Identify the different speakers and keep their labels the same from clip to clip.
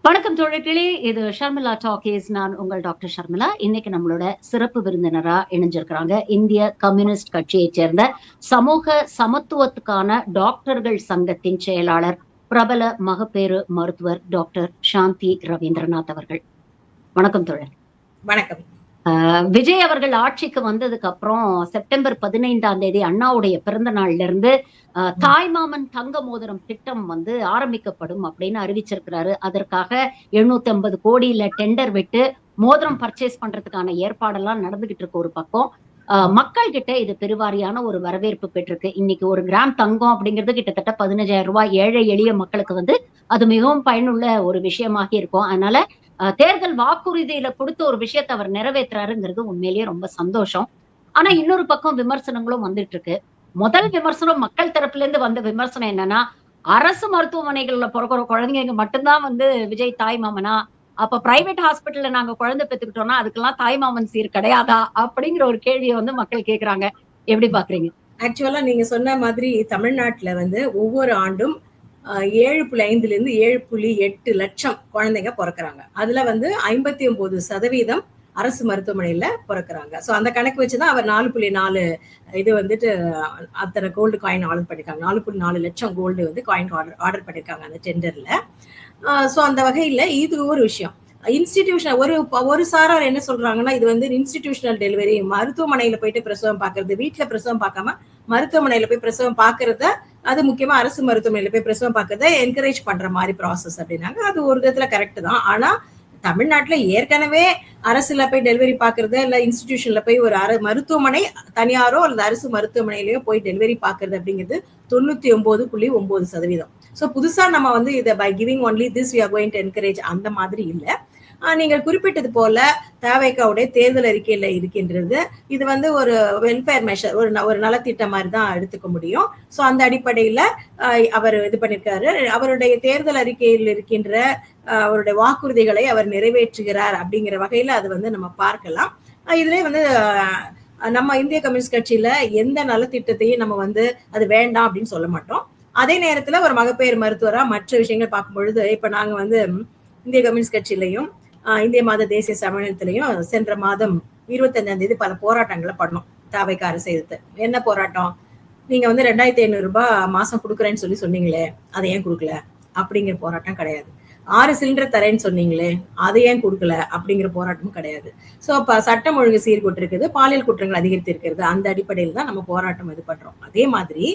Speaker 1: வணக்கம் தோழர்களே. இது ஷர்மிளா டாக்கீஸ். நான் உங்கள் டாக்டர் ஷர்மிளா. இன்னைக்கு நம்மளோட சிறப்பு விருந்தினரா இணைஞ்சிருக்கிறாங்க இந்திய கம்யூனிஸ்ட் கட்சியைச் சேர்ந்த சமூக சமத்துவத்துக்கான டாக்டர்கள் சங்கத்தின் செயலாளர், பிரபல மகப்பேறு மருத்துவர் டாக்டர் சாந்தி ரவீந்திரநாத் அவர்கள். வணக்கம் தோழர்.
Speaker 2: வணக்கம்.
Speaker 1: விஜய் அவர்கள் ஆட்சிக்கு வந்ததுக்கு அப்புறம் செப்டம்பர் 15ஆம் தேதி அண்ணாவுடைய பிறந்த நாள்ல இருந்து தாய்மாமன் தங்க மோதிரம் திட்டம் ஆரம்பிக்கப்படும் அப்படின்னு அறிவிச்சிருக்கிறாரு. அதற்காக 750 கோடியில டெண்டர் விட்டு மோதிரம் பர்ச்சேஸ் பண்றதுக்கான ஏற்பாடெல்லாம் நடந்துகிட்டு இருக்கு. ஒரு பக்கம் மக்கள் கிட்ட இது பெருவாரியான ஒரு வரவேற்பு பெற்றிருக்கு. இன்னைக்கு ஒரு கிராம் தங்கம் அப்படிங்கிறது கிட்டத்தட்ட 15,000 ரூபாய். ஏழை எளிய மக்களுக்கு அது மிகவும் பயனுள்ள ஒரு விஷயமாக இருக்கும். அதனால தேர்தல் வாக்குறுதியில கொடுத்த ஒரு விஷயத்தை அவர் நிறைவேற்றுறாருங்கிறது உண்மையிலேயே ரொம்ப சந்தோஷம். ஆனா இன்னொரு பக்கம் விமர்சனங்களும் வந்துட்டு இருக்கு. முதல் விமர்சனம் மக்கள் தரப்புல இருந்து வந்த விமர்சனம் என்னன்னா, அரசு மருத்துவமனைகள்ல பிறக்கிற குழந்தைங்க மட்டும்தான் விஜய் தாய் மாமனா, அப்ப பிரைவேட் ஹாஸ்பிட்டல்ல நாங்க குழந்தை பெத்துக்கிட்டோம்னா அதுக்கெல்லாம் தாய் மாமன் சீர் கிடையாதா அப்படிங்கிற ஒரு கேள்வியை மக்கள் கேக்குறாங்க. எப்படி பாக்குறீங்க?
Speaker 2: ஆக்சுவலா நீங்க சொன்ன மாதிரி தமிழ்நாட்டுல ஒவ்வொரு ஆண்டும் 7.5 7.8 லட்சம் குழந்தைங்க பிறக்கிறாங்க. அதுல 59% அரசு மருத்துவமனையில பிறக்கிறாங்க. சோ அந்த கணக்கு வச்சுதான் அவர் 4.4 இது அத்தனை கோல்டு காயின் ஆர்டர் பண்ணிருக்காங்க. 4.4 லட்சம் கோல்டு காயின் ஆர்டர் பண்ணிருக்காங்க அந்த டெண்டர்ல. சோ அந்த வகையில இது ஒரு விஷயம். இன்ஸ்டிடியூஷன் ஒரு சாரார் என்ன சொல்றாங்கன்னா, இது இன்ஸ்டிடியூஷனல் டெலிவரி, மருத்துவமனையில போயிட்டு பிரசவம் பாக்குறது, வீட்டுல பிரசவம் பார்க்காம மருத்துவமனையில போய் பிரசவம் பாக்குறத, அது முக்கியமா அரசு மருத்துவமனையில போய் பிரசவம் பார்க்கறத என்கரேஜ் பண்ற மாதிரி ப்ராசஸ் அப்படின்னாங்க. அது ஒரு விதத்துல கரெக்ட் தான். ஆனா தமிழ்நாட்டுல ஏற்கனவே அரசுல போய் டெலிவரி பாக்குறது, இல்ல இன்ஸ்டிடியூஷன்ல போய் ஒரு மருத்துவமனை தனியாரோ அல்லது அரசு மருத்துவமனையிலயோ போய் டெலிவரி பாக்குறது அப்படிங்கிறது 99.9%. சோ புதுசா நம்ம இதை by giving only this we are going to encourage அந்த மாதிரி இல்ல. நீங்கள் குறிப்பிட்டது போல தவேகாவுடைய தேர்தல் அறிக்கையில இருக்கின்றது. இது ஒரு வெல்ஃபேர் மெஷர், ஒரு நலத்திட்டம் மாதிரி தான் எடுத்துக்க முடியும். சோ அந்த அடிப்படையில அவர் இது பண்ணிருக்காரு. அவருடைய தேர்தல் அறிக்கையில் இருக்கின்ற அவருடைய வாக்குறுதிகளை அவர் நிறைவேற்றுகிறார் அப்படிங்கிற வகையில அது நம்ம பார்க்கலாம். இதுல நம்ம இந்திய கம்யூனிஸ்ட் கட்சியில எந்த நலத்திட்டத்தையும் நம்ம அது வேண்டாம் அப்படின்னு சொல்ல மாட்டோம். அதே நேரத்துல ஒரு மகப்பேறு மருத்துவரா மற்ற விஷயங்கள் பார்க்கும் பொழுது, இப்ப நாங்க இந்திய கம்யூனிஸ்ட் கட்சியிலையும் இந்திய மாத தேசிய சம்மேளனத்திலையும் சென்ற மாதம் 25ஆம் தேதி பல போராட்டங்களை பண்ணோம். தவேகா அரசு எதிர்த்து. என்ன போராட்டம்? நீங்க 2,500 ரூபாய் மாசம் கொடுக்குறேன்னு சொன்னீங்களே, அதை ஏன் கொடுக்கல அப்படிங்கிற போராட்டம் கிடையாது. 6 சிலிண்டர் தரேன்னு சொன்னீங்களே, அதை ஏன் கொடுக்கல அப்படிங்கிற போராட்டமும் கிடையாது. சோ அப்ப சட்டம் ஒழுங்கு சீர்கொட்டு இருக்குது, பாலியல் குற்றங்கள் அதிகரித்து இருக்கிறது. அந்த அடிப்படையில் தான் நம்ம போராட்டம் இது பண்றோம். அதே மாதிரி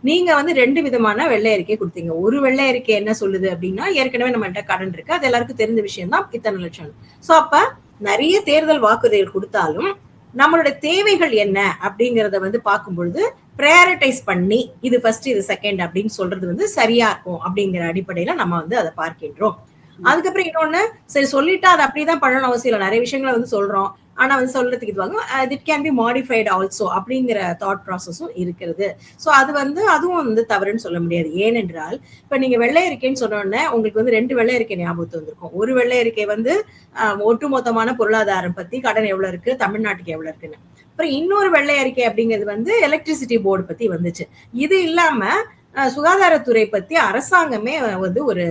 Speaker 2: நீங்க 2 விதமான வெள்ளை அறிக்கை கொடுத்தீங்க. ஒரு வெள்ளை அறிக்கை என்ன சொல்லுது அப்படின்னா, ஏற்கனவே நம்மள்ட்ட கடன் இருக்கு, அது எல்லாருக்கும் தெரிஞ்ச விஷயம் தான், இத்தனை லட்சம். சோ அப்ப நிறைய தேர்தல் வாக்குறுதிகள் கொடுத்தாலும் நம்மளோட தேவைகள் என்ன அப்படிங்கறத பார்க்கும் பொழுது ப்ரையாரிட்டைஸ் பண்ணி இது ஃபர்ஸ்ட் இது செகண்ட் அப்படின்னு சொல்றது சரியா இருக்கும் அப்படிங்கிற அடிப்படையில நம்ம அதை பார்க்கின்றோம். அதுக்கப்புறம் இன்னொன்னு, சரி சொல்லிட்டா அது அப்படிதான் பண்ணணும் அவசியம் இல்லை. நிறைய விஷயங்களை சொல்றோம், ஆனா சொல்றதுக்கு இதுவாங்க it can be modified also அப்படிங்கிற தாட் ப்ராசஸும் இருக்கிறது. சோ அது அதுவும் தவறுன்னு சொல்ல முடியாது. ஏனென்றால் இப்ப நீங்க வெள்ளை அறிக்கைன்னு சொன்ன உடனே உங்களுக்கு 2 வெள்ளை அறிக்கை ஞாபகத்து வந்திருக்கும். ஒரு வெள்ளை அறிக்கை ஒட்டுமொத்தமான பொருளாதாரம் பத்தி, கடன் எவ்வளவு இருக்கு, தமிழ்நாட்டுக்கு எவ்வளவு இருக்குன்னு. அப்புறம் இன்னொரு வெள்ளை அறிக்கை அப்படிங்கிறது எலக்ட்ரிசிட்டி போர்டு பத்தி வந்துச்சு. இது இல்லாம சுகாதாரத்துறை பத்தி அரசாங்கமே ஒரு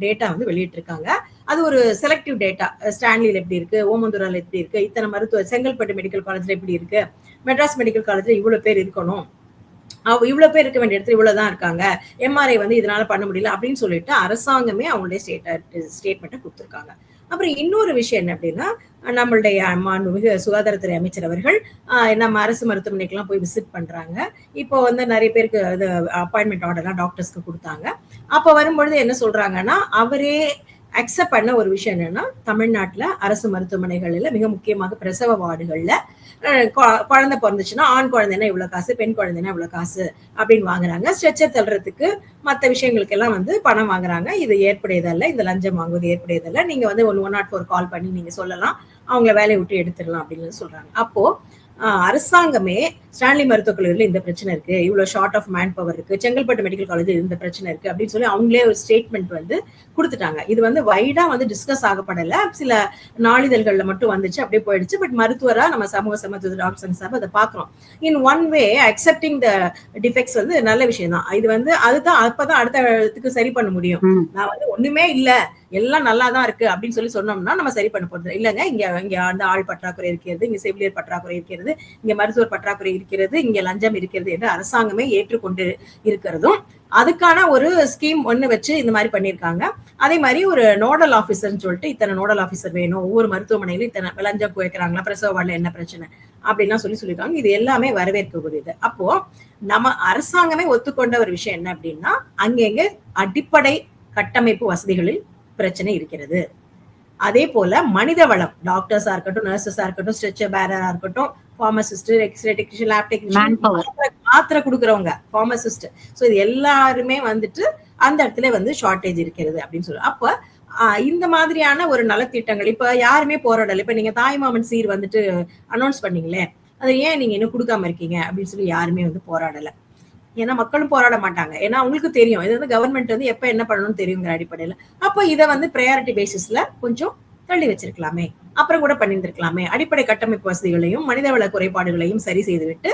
Speaker 2: டேட்டா வெளியிட்டு இருக்காங்க. அது ஒரு செலக்டிவ் டேட்டா. ஸ்டான்லியில எப்படி இருக்கு, ஓமந்தூரால எப்படி இருக்கு, இத்தனை மருத்துவ, செங்கல்பட்டு மெடிக்கல் காலேஜ்ல எப்படி இருக்கு, மெட்ராஸ் மெடிக்கல் காலேஜ்ல இவ்வளவு பேர் இருக்கணும், இவ்வளவு பேர் இருக்க வேண்டிய இடத்துல இவ்வளவுதான் இருக்காங்க, எம்ஆர்ஐ இதனால பண்ண முடியல அப்படின்னு சொல்லிட்டு அரசாங்கமே அவங்களுடைய ஸ்டேட்மெண்ட்டை கொடுத்துருக்காங்க. அப்புறம் இன்னொரு விஷயம் என்ன அப்படின்னா, நம்மளுடைய மாண்புமிகு சுகாதாரத்துறை அமைச்சர் அவர்கள் நம்ம அரசு மருத்துவமனைக்கு எல்லாம் போய் விசிட் பண்றாங்க. இப்போ நிறைய பேருக்கு அப்பாயின்மெண்ட் ஆர்டர்லாம் டாக்டர்ஸ்க்கு கொடுத்தாங்க. அப்ப வரும்பொழுது என்ன சொல்றாங்கன்னா, அவரே அக்செப்ட் பண்ண ஒரு விஷயம் என்னன்னா, தமிழ்நாட்டுல அரசு மருத்துவமனைகள்ல மிக முக்கியமாக பிரசவ வார்டுகள்ல குழந்தை பிறந்துச்சுன்னா ஆண் குழந்தைன்னா இவ்வளவு காசு, பெண் குழந்தைன்னா இவ்வளவு காசு அப்படின்னு வாங்குறாங்க. ஸ்ட்ரெச்சர் தள்ளுறதுக்கு மற்ற விஷயங்களுக்கு எல்லாம் பணம் வாங்குறாங்க. இது ஏற்புடையதல்ல, இந்த லஞ்சம் வாங்குவது ஏற்புடையதல்ல. நீங்க 104 கால் பண்ணி நீங்க சொல்லலாம், அவங்கள வேலையை விட்டு எடுத்துடலாம் அப்படின்னு சொல்றாங்க. அப்போ அரசாங்கமே ஸ்டான்லி மருத்துவக் கல்லூரியில இந்த பிரச்சனை இருக்கு, இவ்வளவு ஷார்ட் ஆஃப் மேன் பவர் இருக்கு, செங்கல்பட்டு மெடிக்கல் காலேஜ் இந்த பிரச்சனை இருக்கு அப்படின்னு சொல்லி அவங்களே ஒரு ஸ்டேட்மெண்ட் கொடுத்துட்டாங்க. இது வைடா டிஸ்கஸ் ஆகப்படல, சில நாளிதழ்கள்ல மட்டும் வந்துச்சு, அப்படியே போயிடுச்சு. பட் மருத்துவரா நம்ம சமூக சமத்துவ டாக்டர் சார் அதை பாக்குறோம். In one way accepting the defects நல்ல விஷயம் தான். இது அதுதான் அப்பதான் அடுத்த இடத்துக்கு சரி பண்ண முடியும். நான் ஒண்ணுமே இல்ல, எல்லாம் நல்லா தான் இருக்கு அப்படின்னு சொல்லி சொன்னோம்னா நம்ம சரி பண்ண போறது இல்லைங்க. இங்க இங்க அந்த ஆள் பற்றாக்குறை இருக்கிறது, இங்க செவிலியர் பற்றாக்குறை இருக்கிறது, இங்க மருத்துவர் பற்றாக்குறை இருக்கிறது, இங்க லஞ்சம் இருக்கிறது என்று அரசாங்கமே ஏற்றுக்கொண்டு இருக்கிறதும் அதுக்கான ஒரு ஸ்கீம் ஒண்ணு வச்சு இந்த மாதிரி பண்ணியிருக்காங்க. அதே மாதிரி ஒரு நோடல் ஆஃபீஸர்னு சொல்லிட்டு இத்தனை நோடல் ஆஃபீஸர் வேணும், ஒவ்வொரு மருத்துவமனையிலும் இத்தனை லஞ்சம் குறைக்கிறாங்களா, பிரசவ வார்டுல என்ன பிரச்சனை அப்படின்லாம் சொல்லியிருக்காங்க. இது எல்லாமே வரவேற்கக்கூடியது. அப்போ நம்ம அரசாங்கமே ஒத்துக்கொண்ட ஒரு விஷயம் என்ன அப்படின்னா, அங்கங்க அடிப்படை கட்டமைப்பு வசதிகளில் பிரச்சனை இருக்கிறது. அதே போல மனித வளம், டாக்டர்ஸா இருக்கட்டும், நர்சஸா இருக்கட்டும், ஸ்ட்ரெச்சர் பேரரா இருக்கட்டும், pharmacist, X ray technician, lab technician, மாத்திரை கொடுக்குறவங்க, பார்மசிஸ்ட், ஸோ இது எல்லாருமே வந்துட்டு அந்த இடத்துல வந்து ஷார்டேஜ் இருக்கிறது அப்படின்னு சொல்லு. அப்ப இந்த மாதிரியான ஒரு நலத்திட்டங்கள் இப்ப யாருமே போராடல. இப்ப நீங்க தாய்மாமன் சீர் வந்துட்டு அனௌன்ஸ் பண்ணீங்களே, அதை ஏன் நீங்க இன்னும் கொடுக்காம இருக்கீங்க அப்படின்னு சொல்லி யாருமே வந்து போராடல. ஏன்னா மக்களும் போராட மாட்டாங்க. ஏன்னா அவங்களுக்கு தெரியும் இது வந்து கவர்மெண்ட் வந்து எப்ப என்ன பண்ணணும்னு தெரியுங்கிற அடிப்படையில. அப்ப இதை வந்து ப்ரையாரிட்டி பேசிஸ்ல கொஞ்சம் தள்ளி வச்சிருக்கலாமே, அப்புறம் கூட பண்ணியிருந்திருக்கலாமே. அடிப்படை கட்டமைப்பு வசதிகளையும் மனிதவள குறைபாடுகளையும் சரி செய்துவிட்டு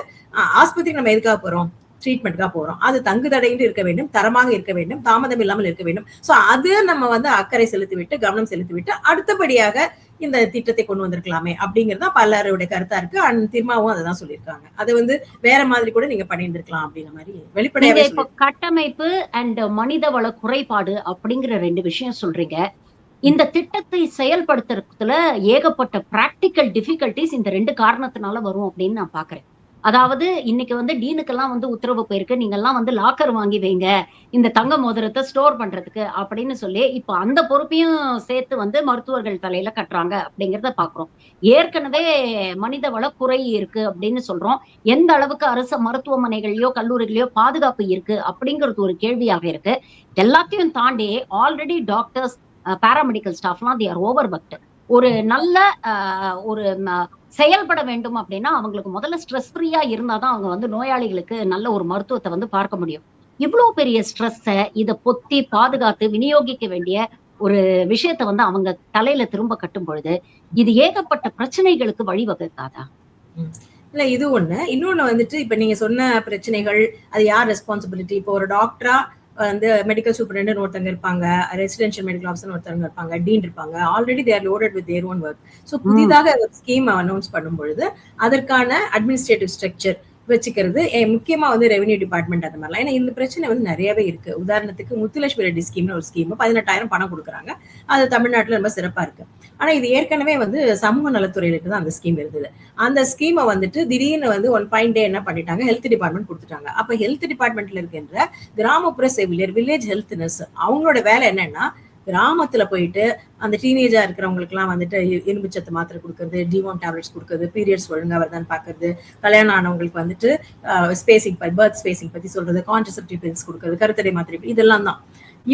Speaker 2: ஆஸ்பத்திரிக்கு நம்ம எதுக்காக போறோம், ட்ரீட்மெண்ட்காக போறோம். அது தங்கு தடையின்றி இருக்க வேண்டும், தரமாக இருக்க வேண்டும், தாமதம் இல்லாமல் இருக்க வேண்டும். சோ அது நம்ம வந்து அக்கறை செலுத்திவிட்டு கவனம் செலுத்திவிட்டு அடுத்தபடியாக இந்த திட்டத்தை கொண்டு வந்திருக்கலாமே அப்படிங்கறத பலருடைய கருத்தா இருக்கு. திரும்பவும் அதான் சொல்லியிருக்காங்க. அது வந்து வேற மாதிரி கூட நீங்க பண்ணியிருந்திருக்கலாம் அப்படிங்கிற மாதிரி வெளிப்படையாவே.
Speaker 1: இப்ப கட்டமைப்பு அண்ட் மனித வள குறைபாடு அப்படிங்கிற 2 விஷயம் சொல்றீங்க. இந்த திட்டத்தை செயல்படுத்துறதுல ஏகப்பட்ட பிராக்டிக்கல் டிஃபிகல்டிஸ் இந்த 2 காரணத்தினால வரும் அப்படின்னு நான் பாக்குறேன். அதாவது இன்னைக்கு வந்து டீனுக்கெல்லாம் வந்து உத்தரவு போயிருக்கு, நீங்க எல்லாம் வந்து லாக்கர் வாங்கி வைங்க இந்த தங்க மோதிரத்தை ஸ்டோர் பண்றதுக்கு அப்படின்னு சொல்லி இப்ப அந்த பொறுப்பையும் சேர்த்து வந்து மருத்துவர்கள் தலையில கட்டுறாங்க அப்படிங்கறத பாக்குறோம். ஏற்கனவே மனித வள குறை இருக்கு அப்படின்னு சொல்றோம். எந்த அளவுக்கு அரசு மருத்துவமனைகள்லயோ கல்லூரிகளையோ பாதுகாப்பு இருக்கு அப்படிங்கிறது ஒரு கேள்வியாக இருக்கு. எல்லாத்தையும் தாண்டி already doctors, paramedical ஸ்டாஃப்லாம் they are over worked. ஒரு நல்ல ஒரு செயல்பட வேண்டும் அப்படின்னா அவங்களுக்கு முதல்ல ஸ்ட்ரெஸ் ஃப்ரீயா இருந்தாதான் அவங்க வந்து நோயாளிகளுக்கு நல்ல ஒரு மருத்துவத்தை வந்து பார்க்க முடியும். இவ்வளவு பெரிய ஸ்ட்ரெஸ்ஸ இத பொத்தி பாதுகாத்து விநியோகிக்க வேண்டிய ஒரு விஷயத்த வந்து அவங்க தலையில திரும்ப கட்டும் பொழுது இது ஏகப்பட்ட பிரச்சனைகளுக்கு வழிவகுக்காதா?
Speaker 2: இல்ல இது ஒண்ணு. இன்னொன்னு வந்துட்டு இப்ப நீங்க சொன்ன பிரச்சனைகள் அது யார் ரெஸ்பான்சிபிலிட்டி? இப்போ ஒரு டாக்டரா வந்து மெடிக்கல் சூப்பரண்ட் ஒருத்தங்க இருப்பாங்க, ரெசிடென்ஷியல் மெடிக்கல் ஆஃபீஸர் ஒருத்தவங்க இருப்பாங்க, டீன் இருப்பாங்க. Already they're loaded with their own work. So புதிதாக ஒரு ஸ்கீம் அனௌன்ஸ் பண்ணும் பொழுது அதற்கான அட்மினிஸ்ட்ரேட்டிவ் ஸ்ட்ரக்சர் வச்சுக்கிறது முக்கியமா வந்து ரெவன்யூ டிபார்ட்மெண்ட் அந்த மாதிரிலாம். ஏன்னா இந்த பிரச்சனை வந்து நிறையவே இருக்கு. உதாரணத்துக்கு முத்துலட்சுமி ரெட்டி ஸ்கீம்னு ஒரு ஸ்கீம் 18,000 பணம் கொடுக்குறாங்க. அது தமிழ்நாட்டுல ரொம்ப சிறப்பா இருக்கு. ஆனா இது ஏற்கனவே வந்து சமூக நலத்துறையிலுக்கு தான் அந்த ஸ்கீம் இருந்தது. அந்த ஸ்கீமை வந்துட்டு திடீர்னு வந்து ஒன் ஃபைன் டே என்ன பண்ணிட்டாங்க, ஹெல்த் டிபார்ட்மெண்ட் கொடுத்துட்டாங்க. அப்ப ஹெல்த் டிபார்ட்மெண்ட்ல இருக்கின்ற கிராமப்புற செவிலியர், வில்லேஜ் ஹெல்த் நர்ஸ், அவங்களோட வேலை என்னன்னா கிராமத்துல போயிட்டு அந்த டீனேஜா இருக்கிறவங்களுக்கு எல்லாம் வந்துட்டு இரும்பு சத்து மாத்திரை கொடுக்கறது, டிவோம் டேப்லெட்ஸ் கொடுக்கறது, பீரியட்ஸ் ஒழுங்கா வருதான்னு பாக்குறது, கல்யாணம் ஆனவங்களுக்கு வந்துட்டு ஸ்பேசிங் பர்த் ஸ்பேசிங் பத்தி சொல்றது, கான்ட்ரசெப்டிவ் பில்ஸ் கொடுக்கறது, கருத்தடை மாத்திரை, இதெல்லாம் தான்.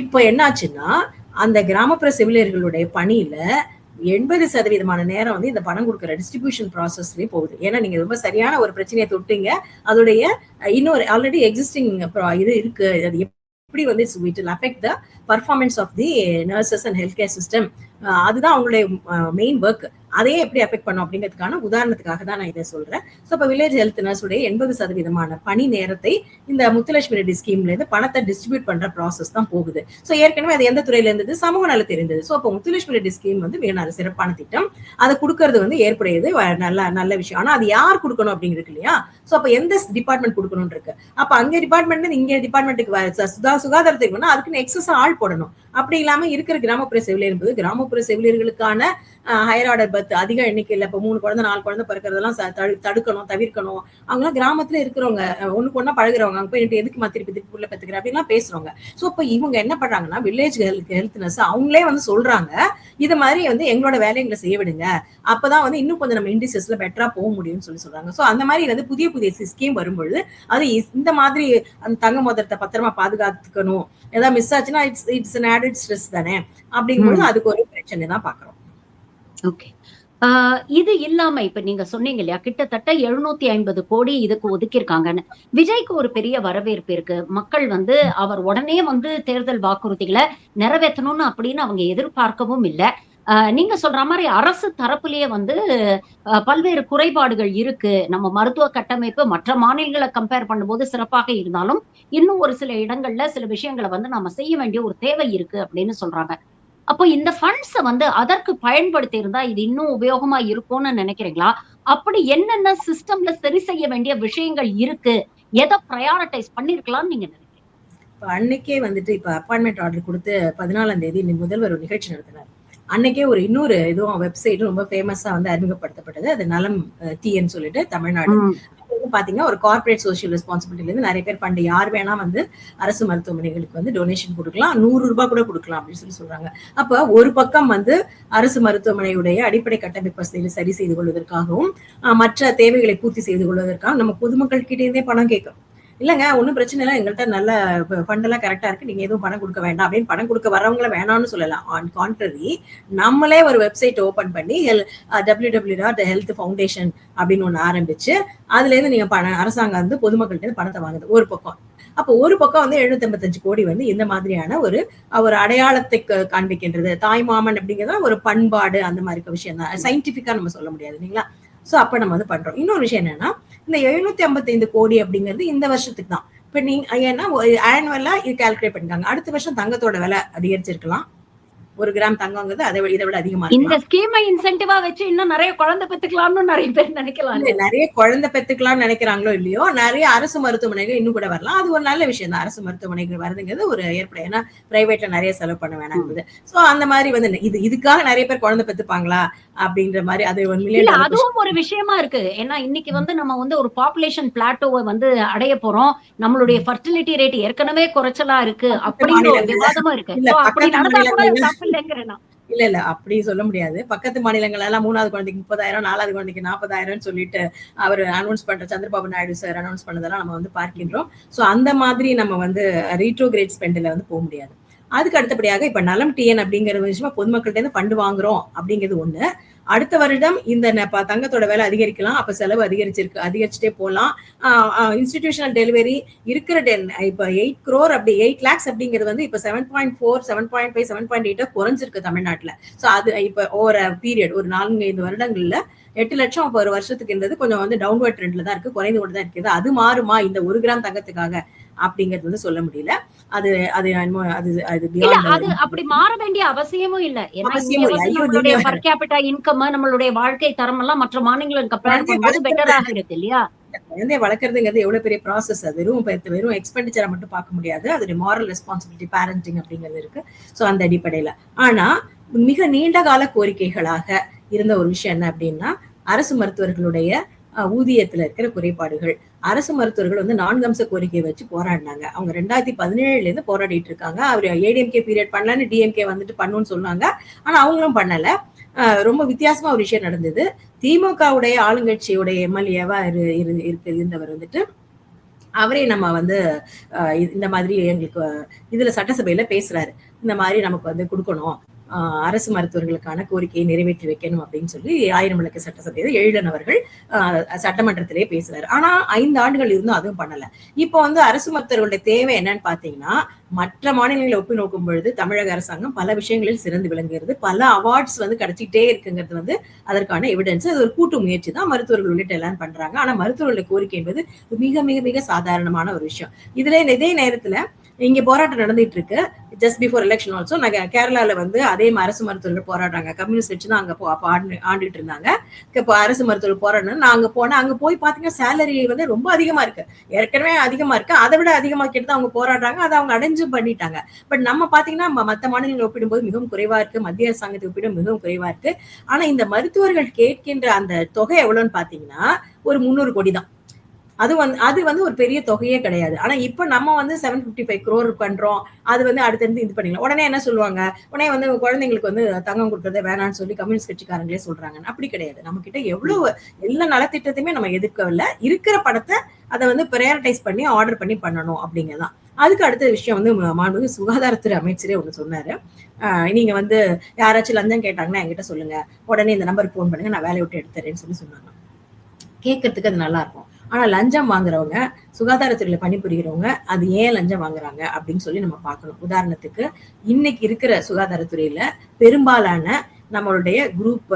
Speaker 2: இப்ப என்னாச்சுன்னா அந்த கிராமப்புற செவிலியர்களுடைய பணியில 80% நேரம் வந்து இந்த பணம் கொடுக்குற டிஸ்ட்ரிபியூஷன் ப்ராசஸ்லயே போகுது. ஏன்னா நீங்க ரொம்ப சரியான ஒரு பிரச்சனையை தொட்டீங்க. அதோடைய இன்னொரு ஆல்ரெடி எக்ஸிஸ்டிங் இது இருக்கு. அது எப்படி வந்து it will affect the performance of the nurses and health care system. அதுதான் அவங்களுடைய மெயின் ஒர்க். அதையே எப்படி அஃபெக்ட் பண்ணும் அப்படிங்கிறதுக்கான உதாரணத்துக்காக தான் நான் இதை சொல்றேன். ஸோ இப்போ வில்லேஜ் ஹெல்த் நர்ஸுடைய 80% பணி நேரத்தை இந்த முத்துலட்சுமி ரெட்டி ஸ்கீம்ல இருந்து பணத்தை டிஸ்ட்ரிபியூட் பண்ற ப்ராசஸ் தான் போகுது. ஸோ ஏற்கனவே அது எந்த துறையில இருந்தது, சமூக நலத்தில் இருந்தது. ஸோ அப்போ முத்துலட்சுமி ரெட்டி ஸ்கீம் வந்து மிக சிறப்பான திட்டம். அதை கொடுக்கறது வந்து ஏற்புடையது, நல்ல விஷயம். ஆனா அது யார் கொடுக்கணும் அப்படிங்கிறது இல்லையா? ஸோ அப்போ எந்த டிபார்ட்மெண்ட் கொடுக்கணும் இருக்கு. அப்ப அங்க டிபார்ட்மெண்ட் இங்க டிபார்ட்மெண்ட்டுக்கு சுகாதாரத்துக்கு வேணா அதுக்குன்னு எக்ஸஸ் ஆள் போடணும். அப்படி இல்லாம இருக்கிற கிராமப்புற செவிலியர் என்பது கிராமப்புற செவிலியர்களுக்கான ஹையர் ஆர்டர் பர்த் அதிக எண்ணிக்கையில இப்ப 3 குழந்தை 4 குழந்தை பிறக்கிறதெல்லாம் தடுக்கணும், தவிர்க்கணும். அவங்களாம் கிராமத்துல இருக்கிறவங்க, ஒண்ணுக்கு ஒண்ணா பழகுறவங்க, அங்க போய் எதுக்குமா திருப்பி உள்ள பெற்றுக்கிற அப்படின்லாம் பேசுறவங்க. சோ இப்ப இவங்க என்ன பண்றாங்கன்னா வில்லேஜ் ஹெல்த் நர்ஸ் அவங்களே வந்து சொல்றாங்க, இது மாதிரி வந்து எங்களோட வேலைகளை செய்ய விடுங்க, அப்பதான் வந்து இன்னும் கொஞ்சம் நம்ம இண்டிசஸ்ல பெட்டரா போக முடியும்னு சொல்றாங்க. சோ அந்த மாதிரி வந்து புதிய ஸ்கீம் வரும்பொழுது அது இந்த மாதிரி அந்த தங்க மோதிரத்தை பத்திரமா பாதுகாத்துக்கணும். ஏதாவது மிஸ் ஆச்சுன்னா இட்ஸ் an added stress தானே. அப்படிங்கும்போது அதுக்கு ஒரு பிரச்சனை தான் பாக்குறோம்.
Speaker 1: ஓகே. இது இல்லாம இப்ப நீங்க சொன்னீங்க இல்லையா, கிட்டத்தட்ட 750 கோடி இதுக்கு ஒதுக்கியிருக்காங்கன்னு. விஜய்க்கு ஒரு பெரிய வரவேற்பு இருக்கு. மக்கள் வந்து அவர் உடனே வந்து தேர்தல் வாக்குறுதிகளை நிறைவேற்றணும்னு அப்படின்னு அவங்க எதிர்பார்க்கவும் இல்லை. நீங்க சொல்ற மாதிரி அரசு தரப்புலயே வந்து பல்வேறு குறைபாடுகள் இருக்கு. நம்ம மருத்துவ கட்டமைப்பு மற்ற மாநிலங்களை கம்பேர் பண்ணும்போது சிறப்பாக இருந்தாலும் இன்னும் ஒரு சில இடங்கள்ல சில விஷயங்களை வந்து நம்ம செய்ய வேண்டிய ஒரு தேவை இருக்கு அப்படின்னு சொல்றாங்க. அப்போ இந்த ஃபண்ட்ஸ வந்து அதற்கு பயன்படுத்தி இருந்தா இது இன்னும் உபயோகமா இருக்கும்னு நினைக்கிறீங்களா? அப்படி என்னென்ன சிஸ்டம்ல சரி செய்ய வேண்டிய விஷயங்கள் இருக்கு? எத பிரையாரிடைஸ் பண்ணியிருக்கலாம்னு நீங்க நினைக்கிறீங்க?
Speaker 2: இப்ப அன்னைக்கே வந்துட்டு இப்ப அப்பாயின்மெண்ட் ஆர்டர் குடுத்து 14ஆம் தேதி முதல்வர் ஒரு நிகழ்ச்சி நடத்தினார். அன்னைக்கே ஒரு இன்னொரு இதுவும் வெப்சைட் ரொம்ப ஃபேமஸா வந்து அறிமுகப்படுத்தப்பட்டது. அது நலம் டிஎன்னு சொல்லிட்டு தமிழ்நாடு.
Speaker 1: ம்.
Speaker 2: அது வந்து பாத்தீங்கன்னா, ஒரு கார்ப்பரேட் சோசியல் ரெஸ்பான்சிபிலிட்டில இருந்து நெறைய பேர் ஃபண்ட் யார் வேணா வந்து அரசு மருத்துவமனைகளுக்கு வந்து டொனேஷன் குடுக்கலாம். ரூ. 100 கூட குடுக்கலாம் அப்படின்னு சொல்லி சொல்றாங்க. அப்ப ஒரு பக்கம் வந்து அரசு மருத்துவமனையுடைய அடிப்படை கட்டமைப்பு வசதிகளை சரி செய்து கொள்வதற்காகவும், மற்ற தேவைகளை பூர்த்தி செய்து கொள்வதற்காக நம்ம பொதுமக்கள் கிட்ட இருந்தே பணம் கேட்கிறோம். இல்லங்க ஒண்ணும் பிரச்சனை இல்ல. எங்கள்ட்ட நல்ல ஃபண்ட் எல்லாம் கரெக்ட்டா இருக்கு. நீங்க எதுவும் பணம் குடுக்க வேண்டாம் அப்படின்னு பணம் குடுக்க வர்றவங்கள வேணாம்னு சொல்லலாம். ஆன் கான்ட்ரரி நம்மளே ஒரு வெப்சைட் ஓப்பன் பண்ணி www.healthfoundation அப்படின்னு ஒண்ணு ஆரம்பிச்சு, அதுலேருந்து நீங்க அரசாங்கம் வந்து பொதுமக்கள்ட்ட இருந்து பணத்தை வாங்குது ஒரு பக்கம். அப்போ ஒரு பக்கம் வந்து 785 கோடி வந்து இந்த மாதிரியான ஒரு ஒரு அடையாளத்தை காண்பிக்கின்றது. தாய்மாமன் அப்படிங்கிறது ஒரு பண்பாடு அந்த மாதிரி விஷயம் தான். சயின்டிபிக்கா நம்ம சொல்ல முடியாது இல்லைங்களா? சோ அப்ப நம்ம வந்து பண்றோம். இன்னொரு விஷயம் என்னன்னா, இந்த 755 கோடி அப்படிங்கிறது இந்த வருஷத்துக்கு தான். இப்ப நீங்க ஏன்னா ஆனுவலா இது கால்குலேட் பண்ணிட்டாங்க. அடுத்த வருஷம் தங்கத்தோட விலை அதிகரிச்சிருக்கலாம். 1 கிராம் தங்கங்கிறது இதை விட அதிகமா
Speaker 1: இந்த
Speaker 2: இருக்கலாம்.
Speaker 1: ஸ்கீமை இன்சென்டிவா வச்சு இன்னும் நெறைய குழந்தை பெத்துக்கலாம்னு நெறைய பேர் நினைக்கலாம்.
Speaker 2: இல்ல நிறைய குழந்தை பெத்துக்கலாம்னு நினைக்கிறாங்களோ இல்லையோ, நிறைய அரசு மருத்துவமனைகள் இன்னும் கூட வரலாம். அது ஒரு நல்ல விஷயம் தான். அரசு மருத்துவமனைகள் வருதுங்கிறது ஒரு ஏற்படும். ஏன்னா பிரைவேட்ல நிறைய செலவு பண்ண வேணாங்கிறது. சோ அந்த மாதிரி வந்து இதுக்காக நிறைய பேர் குழந்தை பெத்துப்பாங்களா அப்படின்ற மாதிரி அது ஒரு
Speaker 1: இல்ல
Speaker 2: மில்லியன் டாலர்
Speaker 1: அதுவும் ஒரு விஷயமா இருக்கு. ஏன்னா இன்னைக்கு வந்து நம்ம வந்து ஒரு பாப்புலேஷன் பிளாட்டோவ வந்து அடைய போறோம். நம்மளுடைய ஃபெர்டிலிட்டி ரேட் ஏற்கனவே குறைச்சலா இருக்கு. அப்படிங்கிற ஒரு
Speaker 2: மாநிலங்கள்ல
Speaker 1: விவாதமும் இருக்கு.
Speaker 2: இல்ல
Speaker 1: சோ அப்படி
Speaker 2: பக்கத்து
Speaker 1: நடந்தா கூட
Speaker 2: மாநிலங்கள்ல
Speaker 1: தப்பு இல்லைங்கிறேன் நான்.
Speaker 2: இல்ல அப்படி சொல்ல முடியாது. பக்கத்து மாநிலங்கள் எல்லாம் 3வது குழந்தைக்கு 30,000, 4வது குழந்தைக்கு 40,000 சொல்லிட்டு அவர் அனௌன்ஸ் பண்ற சந்திரபாபு நாயுடு சார் அனௌன்ஸ் பண்ணதெல்லாம் நம்ம வந்து பார்க்கின்றோம். சோ அந்த மாதிரி நம்ம வந்து ரீட்ரோகிரேட் ஸ்பெண்ட்ல வந்து போக முடியாது. அதுக்கு அடுத்தபடியாக இப்ப நலம் டிஎன் அப்படிங்கிற விஷயமா பொதுமக்கள்கிட்ட இருந்து ஃபண்ட் வாங்குறோம் அப்படிங்கிறது ஒண்ணு. அடுத்த வருடம் இந்த தங்கத்தோட விலை அதிகரிக்கலாம். அப்ப செலவு அதிகரிச்சுட்டே போலாம். இன்ஸ்டிடியூஷனல் டெலிவரி இருக்கிற இப்ப 8 crore அப்படி 8 lakhs அப்படிங்கிறது வந்து இப்ப 7.4, 7.5, 7.8 குறைஞ்சிருக்கு தமிழ்நாட்டுல. சோ அது இப்ப ஒரு பீரியட் ஒரு 4-5 வருடங்கள்ல 8 லட்சம் ஒரு வருஷத்துக்குன்றது கொஞ்சம் வந்து டவுன்வர்ட் ட்ரெண்ட்ல தான் இருக்கு, குறைந்து கொண்டு தான் இருக்குது. அது மாறுமா இந்த 1 கிராம் தங்கத்துக்காக அப்படிங்கிறது வந்து சொல்ல முடியல. அது அது அது அது
Speaker 1: இல்ல அது அப்படி மாற வேண்டிய அவசியமும் இல்ல. ஏன்னா இங்க வந்து நம்மளுடைய பர் கேபிட்டா இன்கம், நம்மளுடைய வாழ்க்கை தரம் எல்லாம் மற்ற மாநிலங்களை கம்பேர் பண்ணும்போது பெட்டராக இருக்கு இல்லையா?
Speaker 2: குழந்தைய வளர்க்கறதுங்கிறது எவ்வளவு பெரிய ப்ராசஸ். அது வெறும் எக்ஸ்பெண்டிச்சரை மட்டும் பார்க்க முடியாது. அதோட மாரல் ரெஸ்பான்சிபிலிட்டி பேரண்டிங் அப்படிங்கிறது இருக்கு. சோ அந்த அடிப்படையில ஆனா மிக நீண்ட கால கோரிக்கைகளாக இருந்த ஒரு விஷயம் என்ன அப்படின்னா, அரசு மருத்துவர்களுடைய ஊதியத்துல இருக்கிற குறைபாடுகள். அரசு மருத்துவர்கள் வந்து 4 அம்ச கோரிக்கையை வச்சு போராடினாங்க. அவங்க 2017ல இருந்து போராடிட்டு இருக்காங்க. அவர் ஏடிஎம்கே பீரியட் பண்ணலன்னு டிஎம்கே வந்துட்டு பண்ணுன்னு சொன்னாங்க. ஆனா அவங்களும் பண்ணல. ரொம்ப வித்தியாசமா ஒரு விஷயம் நடந்தது. திமுகவுடைய ஆளுங்கட்சியுடைய எம்எல்ஏவா இருந்தவர் வந்துட்டு அவரே நம்ம வந்து இந்த மாதிரி எங்களுக்கு இதுல சட்டசபையில பேசுறாரு. இந்த மாதிரி நமக்கு வந்து கொடுக்கணும், அரசு மருத்துவர்களுக்கான கோரிக்கையை நிறைவேற்றி வைக்கணும் அப்படின்னு சொல்லி 1000 விளக்கு சட்டசபையில் எழிலன் அவர்கள் சட்டமன்றத்திலே பேசுறாரு. ஆனா 5 ஆண்டுகள் இருந்தும் அதுவும் பண்ணல. இப்போ வந்து அரசு மருத்துவர்களுடைய தேவை என்னன்னு பாத்தீங்கன்னா, மற்ற மாநிலங்களை ஒப்பி நோக்கும் பொழுது தமிழக அரசாங்கம் பல விஷயங்களில் சிறந்து விளங்குகிறது. பல அவார்ட்ஸ் வந்து கிடைச்சிட்டே இருக்குங்கிறது வந்து அதற்கான எவிடன்ஸ். அது ஒரு கூட்டு முயற்சி தான் மருத்துவர்கள் உள்ளிட்ட எல்லாம் பண்றாங்க. ஆனா மருத்துவர்களுடைய கோரிக்கை என்பது மிக மிக மிக சாதாரணமான ஒரு விஷயம். இதுல இதே நேரத்துல இங்க போராட்டம் நடந்துட்டு இருக்கு. ஜஸ்ட் பிஃபோர் எலெக்ஷன் ஆல்சோ கேரளால வந்து அதே அரசு மருத்துவர்கள் போராடுறாங்க. கம்யூனிஸ்ட் வச்சு தான் அங்க ஆண்டுட்டு இருந்தாங்க. இப்போ அரசு மருத்துவர்கள் போராடணும். நான் அங்க போனேன். அங்க போய் பாத்தீங்கன்னா சேலரி வந்து ரொம்ப அதிகமா இருக்கு. ஏற்கனவே அதிகமா இருக்கு. அதை விட அதிகமா கேட்டு அவங்க போராடுறாங்க. அதை அவங்க அடைஞ்சும் பண்ணிட்டாங்க. பட் நம்ம பாத்தீங்கன்னா மற்ற மாநிலங்களை ஒப்பிடும்போது மிகவும் குறைவா இருக்கு. மத்திய அரசாங்கத்தை ஒப்பிடும் மிகவும் குறைவா இருக்கு. ஆனா இந்த மருத்துவர்கள் கேட்கின்ற அந்த தொகை எவ்வளவுன்னு பாத்தீங்கன்னா ஒரு 300 கோடி தான். அது வந்து ஒரு பெரிய தொகையே கிடையாது. ஆனா இப்ப நம்ம வந்து 755 crore பண்றோம். அது வந்து அடுத்தடுத்து இது பண்ணிக்கலாம். உடனே என்ன சொல்லுவாங்க, உடனே வந்து குழந்தைங்களுக்கு வந்து தங்கம் கொடுக்கறத வேணாம்னு சொல்லி கம்யூனிஸ்ட் கட்சிக்காரங்களே சொல்றாங்க. அப்படி கிடையாது. நம்ம கிட்ட எவ்வளவு எல்லா நலத்திட்டத்தையுமே நம்ம எதிர்க்கவில்லை. இருக்கிற படத்தை அதை வந்து ப்ரையாரிட்டைஸ் பண்ணி ஆர்டர் பண்ணி பண்ணணும் அப்படிங்கதான். அதுக்கு அடுத்த விஷயம் வந்து மாண்புமிகு சுகாதாரத்துறை அமைச்சரே ஒண்ணு சொன்னாரு. நீங்க வந்து யாராச்சும் லஞ்சம் கேட்டாங்கன்னா என்கிட்ட சொல்லுங்க, உடனே இந்த நம்பருக்கு போன் பண்ணுங்க, நான் வேலையை விட்டு எடுத்துறேன்னு சொல்லி சொன்னாங்க. கேட்கறதுக்கு அது நல்லா இருக்கும். ஆனா லஞ்சம் வாங்குறவங்க, சுகாதாரத்துறையில பணிபுரிகிறவங்க அது ஏன் லஞ்சம் வாங்குறாங்க அப்படின்னு சொல்லி நம்ம பார்க்கணும். உதாரணத்துக்கு இன்னைக்கு இருக்கிற சுகாதாரத்துறையில பெரும்பாலான நம்மளுடைய குரூப்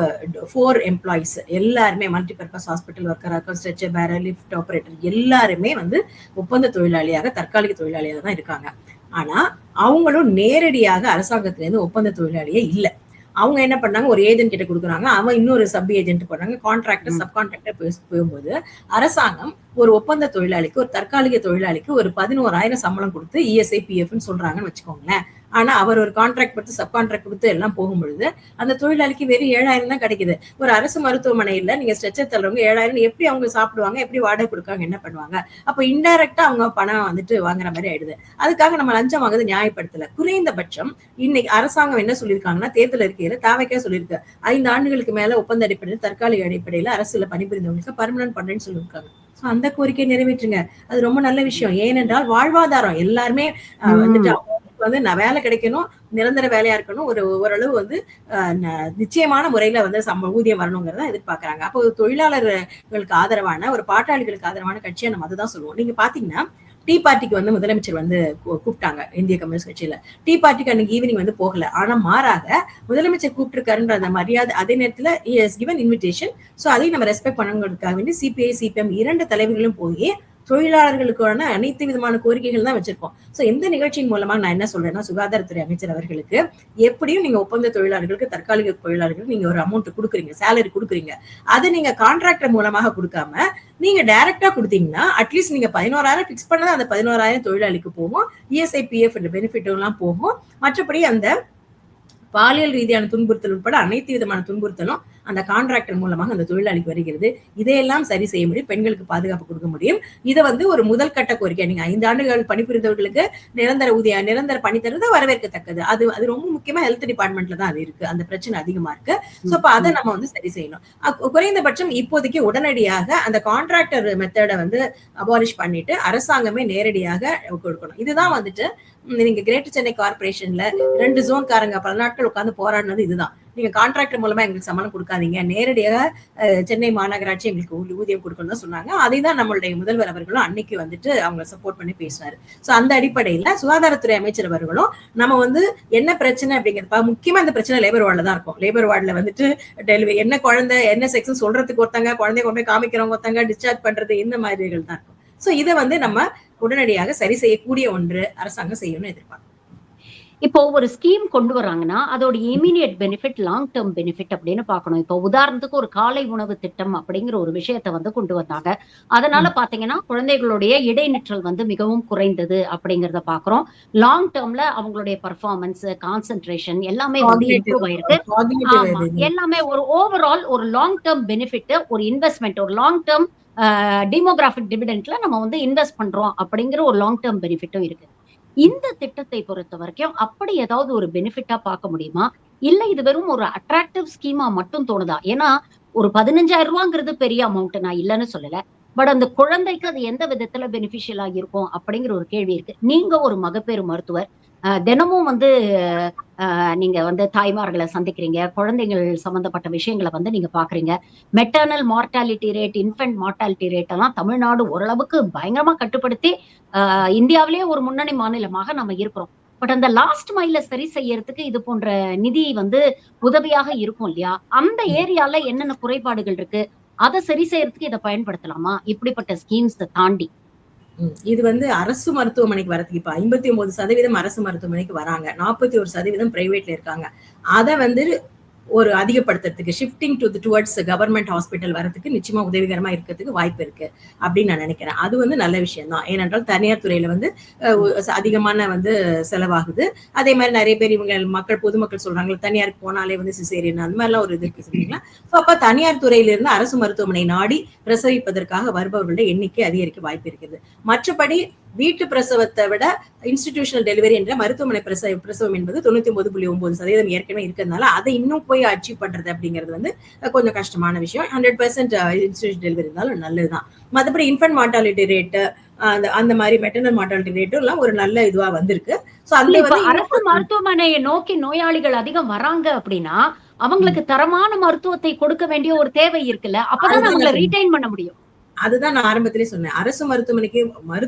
Speaker 2: 4 எம்ப்ளாயிஸ் எல்லாருமே மல்டிபர்பஸ் ஹாஸ்பிட்டல் ஒர்க்கர், ஸ்ட்ரெச்சர் பேரர், லிஃப்ட் ஆபரேட்டர் எல்லாருமே வந்து ஒப்பந்த தொழிலாளியாக, தற்காலிக தொழிலாளியாக தான் இருக்காங்க. ஆனா அவங்களும் நேரடியாக அரசாங்கத்திலேருந்து ஒப்பந்த தொழிலாளியே இல்லை. அவங்க என்ன பண்ணாங்க, ஒரு ஏஜென்ட் கிட்ட கொடுக்குறாங்க, அவன் இன்னொரு சப் ஏஜென்ட் போடுறாங்க, கான்ட்ராக்டர் சப் கான்ட்ராக்டர் போகும்போது அரசாங்கம் ஒரு ஒப்பந்த தொழிலாளிக்கு, ஒரு தற்காலிக தொழிலாளிக்கு ஒரு 11,000 சம்பளம் கொடுத்து இஎஸ்ஐ பிஎஃப்னு சொல்றாங்கன்னு வச்சுக்கோங்களேன். ஆனா அவர் ஒரு கான்ட்ராக்ட் கொடுத்து சப் கான்ட்ராக்ட் கொடுத்து எல்லாம் போகும்பொழுது அந்த தொழிலாளிக்கு வெறும் 7,000 தான் கிடைக்குது. ஒரு அரசு மருத்துவமனையில நீங்க ஸ்ட்ரெச்சர் தள்ளுறவங்க 7,000 எப்படி அவங்க சாப்பிடுவாங்க, எப்படி வாடகை கொடுக்காங்க, என்ன பண்ணுவாங்க? அப்ப இன்டைரக்டா அவங்க பணம் வாங்குற மாதிரி ஆயிடுது. அதுக்காக நம்ம லஞ்சம் வாங்குறது நியாயப்படுத்தல. குறைந்தபட்சம் இன்னைக்கு அரசாங்கம் என்ன சொல்லியிருக்காங்கன்னா, தேர்தல் அறிக்கையில தாவைக்கா சொல்லியிருக்கு, 5 ஆண்டுகளுக்கு மேல ஒப்பந்த அடிப்படையில் தற்காலிக அடிப்படையில அரசுல பணிபுரிந்தவங்களுக்கு பர்மனன்ட் பண்றேன்னு சொல்லியிருக்காங்க. அந்த கோரிக்கையை நிறைவேற்றுங்க. அது ரொம்ப நல்ல விஷயம். ஏனென்றால் வாழ்வாதாரம் எல்லாருமே வந்துட்டு வேலை கிடைக்கணும், நிரந்தர வேலையா இருக்கணும், ஓரளவு நிச்சயமான முறையில ஊதியம் வரணுங்கிறத எதிர்பார்க்கறாங்க. அப்போ தொழிலாளர்களுக்கு ஆதரவான ஒரு பாட்டாளிகளுக்கு ஆதரவான கட்சியை நம்ம அதுதான் சொல்லுவோம். நீங்க பாத்தீங்கன்னா டீ பார்ட்டிக்கு முதலமைச்சர் கூப்பிட்டாங்க இந்திய கம்யூனிஸ்ட் கட்சியில. டீ பார்ட்டிக்கு அன்னைக்கு ஈவினிங் போகல. ஆனா மாறாக முதலமைச்சர் கூப்பிட்டுருக்காருன்ற அந்த மரியாதை, அதே நேரத்துல கிவன் இன்விடேஷன். சோ அதையும் நம்ம ரெஸ்பெக்ட் பண்ணுங்கிறதுக்காக வேண்டி சிபிஐ சிபிஎம் 2 தலைவர்களும் போய் தொழிலாளர்களுக்கான அனைத்து விதமான கோரிக்கைகள் தான் வச்சிருக்கோம். சோ இந்த நிகழ்ச்சியின் மூலமா நான் என்ன சொல்றேன்னா, சுகாதாரத்துறை அமைச்சர் அவர்களுக்கு எப்படியும் நீங்க ஒப்பந்த தொழிலாளர்களுக்கு, தற்காலிக தொழிலாளர்களுக்கு நீங்க ஒரு அமௌண்ட் கொடுக்குறீங்க, சேலரி கொடுக்குறீங்க. அதை நீங்க கான்ட்ராக்டர் மூலமாக கொடுக்காம நீங்க டைரக்டா கொடுத்தீங்கன்னா அட்லீஸ்ட் நீங்க 11,000 பிக்ஸ் பண்ணது அந்த 11,000 தொழிலாளிக்கு போகும், இஎஸ்ஐ பிஎஃப் பெனிஃபிட் எல்லாம் போகும். மற்றபடி அந்த பாலியல் ரீதியான துன்புறுத்தல் உட்பட அனைத்து விதமான துன்புறுத்தலும் அந்த கான்ட்ராக்டர் மூலமாக அந்த தொழிலாளிக்கு வருகிறது. இதையெல்லாம் சரி செய்ய முடியும், பெண்களுக்கு பாதுகாப்பு கொடுக்க முடியும். இதை ஒரு முதல் கட்ட கோரிக்கை. நீங்க 5 ஆண்டுகள் பணிபுரிந்தவர்களுக்கு நிரந்தர பணி தருவது வரவேற்கத்தக்கது. அது ரொம்ப முக்கியமா ஹெல்த் டிபார்ட்மெண்ட்ல தான் அது இருக்கு, அந்த பிரச்சனை அதிகமா இருக்கு. சோ அப்ப அதை நம்ம சரி செய்யணும். குறைந்தபட்சம் இப்போதைக்கு உடனடியாக அந்த கான்ட்ராக்டர் மெத்தடை அபாலிஷ் பண்ணிட்டு அரசாங்கமே நேரடியாக கொடுக்கணும். இதுதான் நீங்க கிரேட்டர் சென்னை கார்பரேஷன்ல 2 ஜோன்காரங்க பல நாட்கள் உட்கார்ந்து போராடினது இதுதான். நீங்க கான்ட்ராக்டர் மூலமா எங்களுக்கு சம்பளம் கொடுக்காதீங்க, நேரடியாக சென்னை மாநகராட்சி எங்களுக்கு ஊதியம் கொடுக்கணும் தான் சொன்னாங்க. அதை தான் நம்மளுடைய முதல்வர் அவர்களும் அன்னைக்கு அவங்க சப்போர்ட் பண்ணி பேசினாரு. சோ அந்த அடிப்படையில சுகாதாரத்துறை அமைச்சர் அவர்களும் நம்ம என்ன பிரச்சனை அப்படிங்கிறது, முக்கியமா இந்த பிரச்சனை லேபர் வார்டுல தான் இருக்கும். லேபர் வார்டுல டெலிவரி என்ன குழந்தை என்ன செக்ஸ் சொல்றதுக்கு ஒருத்தங்க, குழந்தைய கொண்டு போய் காமிக்கிறவங்க ஒருத்தங்க, டிஸ்சார்ஜ் பண்றது, இந்த மாதிரிகள் தான் இருக்கும். சோ இதை நம்ம உடனடியாக சரி செய்யக்கூடிய ஒன்று அரசாங்கம் செய்யணும்னு எதிர்பார்க்கும்.
Speaker 1: இப்போ ஒரு ஸ்கீம் கொண்டு வராங்கன்னா அதோட immediate benefit, long term benefit அப்படின்னு பாக்கணும். இப்போ உதாரணத்துக்கு ஒரு காலை உணவு திட்டம் அப்படிங்கிற ஒரு விஷயத்த கொண்டு வந்தாங்க. அதனால பாத்தீங்கன்னா குழந்தைகளுடைய இடைநிற்றல் மிகவும் குறைந்தது அப்படிங்கறத பாக்குறோம். லாங் டேர்ம்ல அவங்களுடைய பர்ஃபார்மன்ஸ், கான்சென்ட்ரேஷன் எல்லாமே இம்ப்ரூவ் ஆயிருக்கு. எல்லாமே ஒரு ஓவரால் ஒரு லாங் டேர்ம் பெனிஃபிட், ஒரு இன்வெஸ்ட்மெண்ட், ஒரு லாங் டேர்ம் டெமோகிராபிக் டிவிடெண்ட்ல நம்ம இன்வெஸ்ட் பண்றோம் அப்படிங்கிற ஒரு லாங் டேர்ம் பெனிஃபிட்டும் இருக்கு. இந்த திட்டத்தை பொறுத்த வரைக்கும் அப்படி ஏதாவது ஒரு பெனிஃபிட்டா பார்க்க முடியுமா, இல்ல இது வெறும் ஒரு அட்ராக்டிவ் ஸ்கீமா மட்டும் தோணுதா? ஏன்னா ஒரு 15,000 ரூபாங்கிறது பெரிய அமௌண்ட், நான் இல்லைன்னு சொல்லல. பட் அந்த குழந்தைக்கு அது எந்த விதத்துல பெனிஃபிஷியலா இருக்கும் அப்படிங்கிற ஒரு கேள்வி இருக்கு. நீங்க ஒரு மகப்பேறு மருத்துவர், தினமும் நீங்க தாய்மார்களை சந்திக்கிறீங்க, குழந்தைகள் சம்பந்தப்பட்ட விஷயங்களை நீங்க பாக்குறீங்க. Maternal mortality rate, infant mortality rate எல்லாம் தமிழ்நாடு ஓரளவுக்கு பயங்கரமா கட்டுப்படுத்தி இந்தியாவிலேயே ஒரு முன்னணி மாநிலமாக நம்ம இருக்கிறோம். பட் அந்த லாஸ்ட் மைல சரி செய்யறதுக்கு இது போன்ற நிதி உதவியாக இருக்கும் இல்லையா? அந்த ஏரியால என்னென்ன குறைபாடுகள் இருக்கு, அதை சரி செய்யறதுக்கு இதை பயன்படுத்தலாமா இப்படிப்பட்ட ஸ்கீம்ஸ் தாண்டி?
Speaker 2: இது அரசு மருத்துவமனைக்கு வரதுக்கு இப்ப 59% அரசு மருத்துவமனைக்கு வராங்க, 41% பிரைவேட்ல இருக்காங்க. அதை ஒரு அதிகப்படுத்துறதுக்கு, ஷிஃப்டிங் டுவர்ட்ஸ் கவர்மெண்ட் ஹாஸ்பிட்டல் வரதுக்கு நிச்சயமா உதவிகரமா இருக்கிறதுக்கு வாய்ப்பு இருக்கு அப்படின்னு நான் நினைக்கிறேன். அது நல்ல விஷயம் தான். ஏனென்றால் தனியார் துறையில அதிகமான செலவாகுது. அதே மாதிரி நிறைய பேர் மக்கள் பொதுமக்கள் சொல்றாங்க தனியாருக்கு போனாலே சிசேரியன் அந்த மாதிரிலாம் ஒரு இது இருக்கு சொல்றீங்களா. அப்ப தனியார் துறையிலிருந்து அரசு மருத்துவமனை நாடி பிரசவிப்பதற்காக வருபவர்களுடைய எண்ணிக்கை அதிகரிக்க வாய்ப்பு இருக்குது. மற்றபடி வீட்டு பிரசவத்தை விட இன்ஸ்டிடியூஷனல் டெலிவரி என்ற மருத்துவமனை பிரசவம் என்பது 99.9% ஏற்கனவே இருக்கிறதுனால அதை இன்னும் போய் அச்சீவ் பண்றது அப்படிங்கிறது கொஞ்சம் கஷ்டமான விஷயம். 100% இன்ஸ்டிடியூஷன் டெலிவரி இருந்தாலும் நல்லதுதான். மற்றபடி இன்ஃபென்ட் மார்டாலிட்டி ரேட்டு, அந்த மாதிரி மெட்டர்னல் மார்டாலிட்டி ரேட்டும் எல்லாம் ஒரு நல்ல இதுவா வந்திருக்கு. சோ அந்த
Speaker 1: அரசு மருத்துவமனையை நோக்கி நோயாளிகள் அதிகம் வராங்க அப்படின்னா அவங்களுக்கு தரமான மருத்துவத்தை கொடுக்க வேண்டிய ஒரு தேவை இருக்குல்ல, அப்பதான் அவங்களை ரீடைன் பண்ண முடியும்.
Speaker 2: அதுதான் நான் ஆரம்பத்திலே சொன்னேன். அரசு மருத்துவமனைக்கு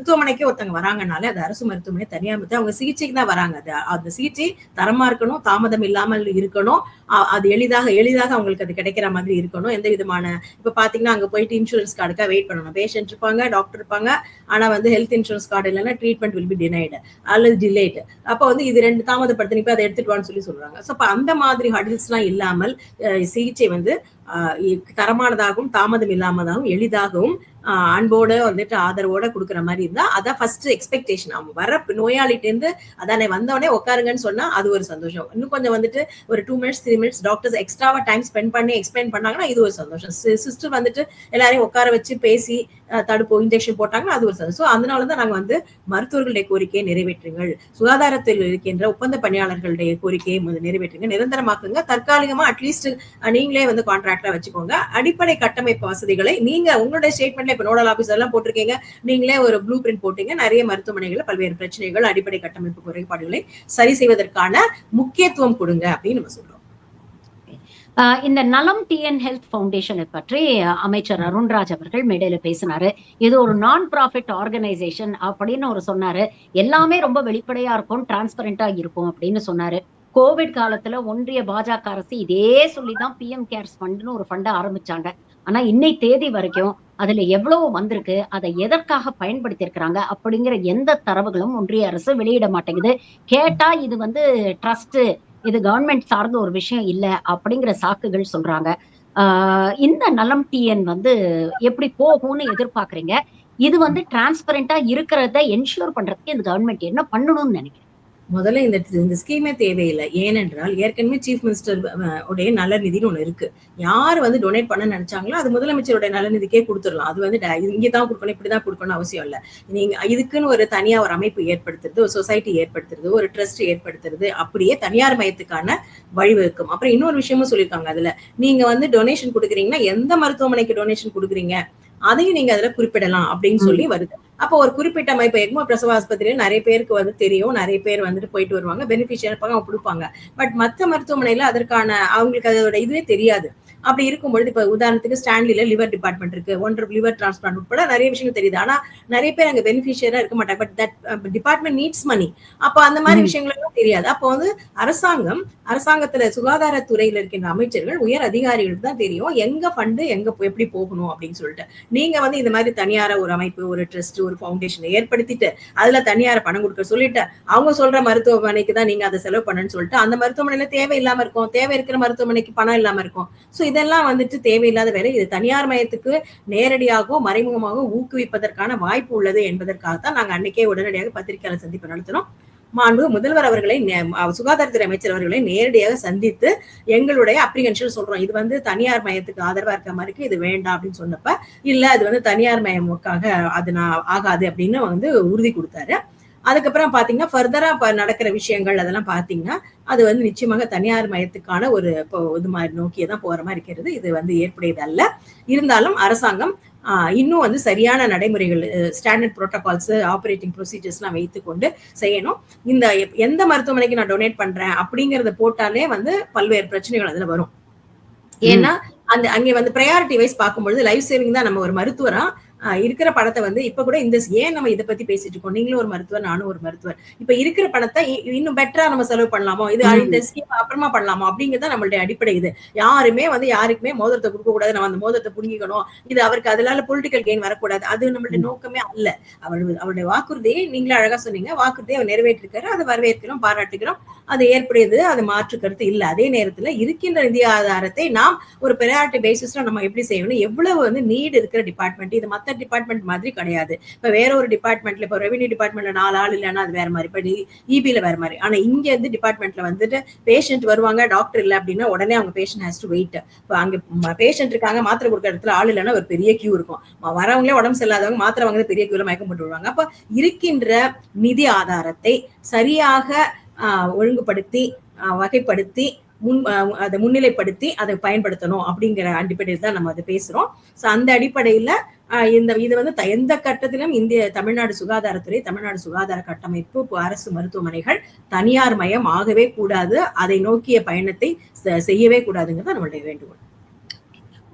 Speaker 2: ஒருத்தவங்க வராங்கனாலே அது அரசு மருத்துவமனை, தனியார் மருத்துவம். அவங்க சிகிச்சைக்கு தான் வராங்க. அந்த சிகிச்சை தரமா இருக்கணும், தாமதம் இல்லாமல் இருக்கணும். அது எளிதாக அவங்களுக்கு அது கிடைக்கிற மாதிரி இருக்கணும். எந்த விதமான இப்ப பாத்தீங்கன்னா அங்க போயிட்டு இன்சூரன்ஸ் கார்டுக்காக வெயிட் பண்ணணும். பேஷண்ட் இருப்பாங்க, டாக்டர் இருப்பாங்க. ஆனா வந்து ஹெல்த் இன்சூரன்ஸ் கார்டு இல்லைன்னா ட்ரீட்மெண்ட் வில் பி டினைடு அல்லது டிலேட். அப்ப வந்து இது 2 தாமதப்படுத்தி போய் அதை எடுத்துட்டு வான்னு சொல்றாங்க. சோ அப்ப அந்த மாதிரி ஹடில்ஸ் எல்லாம் இல்லாமல் சிகிச்சை வந்து தரமானதாகவும் தாமதம் இல்லாமதாகவும் எளிதாகவும் அன்போட வந்துட்டு ஆதரவோட கொடுக்குற மாதிரி இருந்தா அதான் ஃபர்ஸ்ட் எக்ஸ்பெக்டேஷன். அவங்க வர நோயாளிட்ட இருந்து அதானே வந்தவொடனே உட்காருங்கன்னு சொன்னா அது ஒரு சந்தோஷம். இன்னும் கொஞ்சம் வந்துட்டு ஒரு 2 minutes 3 minutes டாக்டர்ஸ் எக்ஸ்ட்ராவா டைம் ஸ்பெண்ட் பண்ணி எக்ஸ்பிளைன் பண்ணாங்கன்னா இது ஒரு சந்தோஷம். சிஸ்டர் வந்துட்டு எல்லாரையும் உட்கார வச்சு பேசி தடுப்பு இன்ஜெக்ஷன் போட்டாங்கன்னா அது ஒரு சந்தோஷம். ஸோ அதனாலதான் நாங்க வந்து மருத்துவர்களுடைய கோரிக்கையை நிறைவேற்றுங்கள், சுகாதாரத்தில் இருக்கின்ற ஒப்பந்த பணியாளர்களுடைய கோரிக்கையை நிறைவேற்றுங்க, நிரந்தரமாக்குங்க, தற்காலிகமா அட்லீஸ்ட் நீங்களே வந்து கான்ட்ராக்டா வச்சுக்கோங்க. அடிப்படை கட்டமைப்பு வசதிகளை நீங்க உங்களுடைய ஸ்டேட்மெண்ட்ல இப்ப நோடல் ஆபீசர் எல்லாம் போட்டிருக்கீங்க, நீங்களே ஒரு ப்ளூ பிரிண்ட் போட்டீங்க. நிறைய மருத்துவமனைகள் பல்வேறு பிரச்சனைகள், அடிப்படை கட்டமைப்பு குறைபாடுகளை சரி செய்வதற்கான முக்கியத்துவம் கொடுங்க அப்படின்னு நம்ம சொல்றோம்.
Speaker 1: இந்த நலம் டிஎன் ஹெல்த் ஃபவுண்டேஷனை பற்றி அமைச்சர் அருண்ராஜ் அவர்கள் மேடையில பேசினாரு. இது ஒரு நான் ப்ராஃபிட் ஆர்கனைசேஷன் அப்படின்னு ஒரு சொன்னாரு. எல்லாமே ரொம்ப வெளிப்படையா இருக்கும், டிரான்ஸ்பரண்டா இருக்கும் அப்படின்னு சொன்னாரு. கோவிட் காலத்துல ஒன்றிய பாஜக அரசு இதே சொல்லிதான் பிஎம் கேர்ஸ் ஃபண்ட்னு ஒரு ஃபண்டை ஆரம்பிச்சாங்க. ஆனா இன்னை தேதி வரைக்கும் அதுல எவ்வளவு வந்திருக்கு, அதை எதற்காக பயன்படுத்தி இருக்கிறாங்க அப்படிங்கிற எந்த தரவுகளும் ஒன்றிய அரசு வெளியிட மாட்டேங்குது. கேட்டா இது வந்து ட்ரஸ்ட், இது கவர்மெண்ட் சார்ந்த ஒரு விஷயம் இல்ல அப்படிங்கிற சாக்குகள் சொல்றாங்க. இந்த நலம் டிஎன் வந்து எப்படி போகும்னு எதிர்பார்க்கறீங்க? இது வந்து டிரான்ஸ்பரண்டா இருக்கிறத என்ஷூர் பண்றதுக்கு இந்த கவர்மெண்ட் என்ன பண்ணணும்னு நினைக்கிறேன்?
Speaker 2: முதல்ல இந்த ஸ்கீமே தேவையில்லை. ஏனென்றால் ஏற்கனவே சீஃப் மினிஸ்டர் உடைய நலநிதினு ஒண்ணு இருக்கு. யார் வந்து டொனேட் பண்ண நினைச்சாங்களோ அது முதலமைச்சருடைய நலநிதிக்கே கொடுத்துடலாம். அது வந்து இங்கதான் கொடுக்கணும், இப்படிதான் கொடுக்கணும் அவசியம் இல்லை. நீங்க இதுக்குன்னு ஒரு தனியா ஒரு அமைப்பு ஏற்படுத்துறது, ஒரு சொசைட்டி ஏற்படுத்துறது, ஒரு ட்ரஸ்ட் ஏற்படுத்துறது, அப்படியே தனியார் மயத்துக்கான வழிவகுக்கும். அப்புறம் இன்னொரு விஷயமும் சொல்லியிருக்காங்க. அதுல நீங்க வந்து டொனேஷன் கொடுக்குறீங்கன்னா எந்த மருத்துவமனைக்கு டொனேஷன் கொடுக்குறீங்க அதையும் நீங்க அதுல குறிப்பிடலாம் அப்படின்னு சொல்லி வருது. அப்போ ஒரு குறிப்பிட்ட அமைப்பு எக்மோ பிரசவ ஆஸ்பத்திரியில நிறைய பேருக்கு வந்து தெரியும், நிறைய பேர் வந்துட்டு போயிட்டு வருவாங்க, பெனிஃபிஷியர் இருப்பாங்க, அவங்க கொடுப்பாங்க. பட் மற்ற மருத்துவமனையில அதற்கான அவங்களுக்கு அதோட இதுவே தெரியாது. அப்படி இருக்கும்பொழுது இப்ப உதாரணத்துக்கு ஸ்டான்லில லிவர் டிபார்ட்மெண்ட் இருக்கு, ஒன்று லிவர் டிரான்ஸ்பிளான்ட் உட்பட நிறைய விஷயங்கள் தெரியுது. ஆனா நிறைய பேர் அங்க பெனிஃபிஷியரா இருக்க மாட்டாங்க. But that department needs money. அப்ப அந்த மாதிரி விஷயங்கள் எல்லாம் தெரியாது. அப்போ வந்து அரசாங்கத்துல சுகாதாரத்துறையில இருக்கின்ற அமைச்சர்கள் உயர் அதிகாரிகளுக்கு தான் தெரியும் எங்க ஃபண்டு எங்க எப்படி போகணும் அப்படின்னு சொல்லிட்டு. நீங்க வந்து இந்த மாதிரி தனியார ஒரு அமைப்பு, ஒரு ட்ரஸ்ட், ஒரு ஃபவுண்டேஷனை ஏற்படுத்திட்டு அதுல தனியார பணம் கொடுக்க சொல்லிட்டு அவங்க சொல்ற மருத்துவமனைக்கு தான் நீங்க அதை செலவு பண்ணணும்னு சொல்லிட்டு அந்த மருத்துவமனையில தேவை இல்லாம இருக்கும், தேவை இருக்கிற மருத்துவமனைக்கு பணம் இல்லாம இருக்கும். சோ இதெல்லாம் வந்துட்டு தேவையில்லாத வேலை. இது தனியார் மயத்துக்கு நேரடியாகவோ மறைமுகமாக ஊக்குவிப்பதற்கான வாய்ப்பு உள்ளது என்பதற்காகத்தான் நாங்க அன்னைக்கே உடனடியாக பத்திரிகையாளர் சந்திப்பு நடத்தினோம். மாண்பு முதல்வர் அவர்களை, சுகாதாரத்துறை அமைச்சர் அவர்களை நேரடியாக சந்தித்து எங்களுடைய அப்ரிகன்ஷன் சொல்றோம். இது வந்து தனியார் மயத்துக்கு ஆதரவா இருக்க மாதிரி இது வேண்டாம் அப்படின்னு சொன்னப்ப, இல்ல அது வந்து தனியார் மயமுக்காக அது ஆகாது அப்படின்னு வந்து உறுதி கொடுத்தாரு. அதுக்கப்புறம் பாத்தீங்கன்னா ஃபர்தரா நடக்கிற விஷயங்கள் அதெல்லாம் பாத்தீங்கன்னா அது வந்து நிச்சயமாக தனியார் மயத்துக்கான ஒரு இது மாதிரி நோக்கியதான் போற மாதிரி இருக்கிறது. இது வந்து ஏற்புடையது அல்ல. இருந்தாலும் அரசாங்கம் இன்னும் வந்து சரியான நடைமுறைகள், ஸ்டாண்டர்ட் புரோட்டோகால்ஸ், ஆபரேட்டிங் ப்ரொசீஜர்ஸ் எல்லாம் வைத்துக்கொண்டு செய்யணும். இந்த எந்த மருத்துவமனைக்கு நான் டொனேட் பண்றேன் அப்படிங்கறத போட்டாலே வந்து பல்வேறு பிரச்சனைகள் அதுல வரும். ஏன்னா அங்கே வந்து ப்ரையாரிட்டி வைஸ் பார்க்கும்பொழுது லைஃப் சேவிங் தான். நம்ம ஒரு மருத்துவரா இருக்கிற பணத்தை வந்து இப்ப கூட ஏன் நம்ம இதை பத்தி பேசிட்டு இருக்கோம், நீங்களும் ஒரு மருத்துவர், நானும் ஒரு மருத்துவர், இப்ப இருக்கிற பணத்தை இன்னும் பெட்டரா நம்ம செலவு பண்ணலாமோ, இது இந்த ஸ்கீம் அப்புறமா பண்ணலாமோ அப்படிங்கிறத நம்மளுடைய அடிப்படை. இது யாருமே வந்து யாருக்குமே மோதிரத்தை கொடுக்க கூடாது, நம்ம அந்த மோதிரத்தை புரிஞ்சிக்கணும், இது அவருக்கு அதனால பொலிட்டிக்கல் கெயின் வரக்கூடாது, அது நம்மளுடைய நோக்கமே அல்ல. அவருடைய வாக்குறுதியை நீங்களே அழகா சொன்னீங்க, வாக்குறுதியை அவர் நிறைவேற்றிருக்காரு, அதை வரவேற்கிறோம், பாராட்டுகிறோம், அது ஏற்புடையது, அது மாற்று கருத்து இல்ல. அதே நேரத்துல இருக்கின்ற நிதி ஆதாரத்தை நாம் ஒரு ப்ரையாரிட்டி பேசிஸ்ல நம்ம எப்படி செய்யணும், எவ்வளவு வந்து நீட் இருக்கிற டிபார்ட்மெண்ட், இது மத்த டிபார்ட்மெண்ட் மாதிரி கிடையாது. இப்ப வேற ஒரு டிபார்ட்மெண்ட்ல, இப்ப ரெவென்யூ டிபார்ட்மெண்ட்ல 4 ஆள் இல்லைன்னா அது வேற மாதிரி, இப்ப இபில வேற மாதிரி. ஆனா இங்க இருந்து டிபார்ட்மெண்ட்ல வந்துட்டு பேஷண்ட் வருவாங்க, டாக்டர் இல்ல அப்படின்னா உடனே அவங்க பேஷண்ட் ஹேஸ் டு வெயிட். இப்ப அங்க பேஷண்ட் இருக்காங்க, மாத்திரை கொடுக்குற இடத்துல ஆள் இல்லைன்னா ஒரு பெரிய கியூ இருக்கும், வரவங்களே உடம்பு சரியில்லாதவங்க மாத்திரை வாங்க பெரிய கியூல மயக்கம் போட்டு விடுவாங்க. அப்ப இருக்கின்ற நிதி ஆதாரத்தை சரியாக ஒழுங்குபடுத்தி வகைப்படுத்தி அதை முன்னிலைப்படுத்தி அதை பயன்படுத்தணும் அப்படிங்கிற அடிப்படையில் தான் நம்ம அதை பேசுறோம். சோ அந்த அடிப்படையில இது வந்து எந்த கட்டத்திலும் தமிழ்நாடு சுகாதாரத்துறை, தமிழ்நாடு சுகாதார கட்டமைப்பு, அரசு மருத்துவமனைகள் தனியார் மயம் ஆகவே கூடாது, அதை நோக்கிய பயணத்தை செய்யவே கூடாதுங்கிறது நம்மளுடைய வேண்டுகோள்.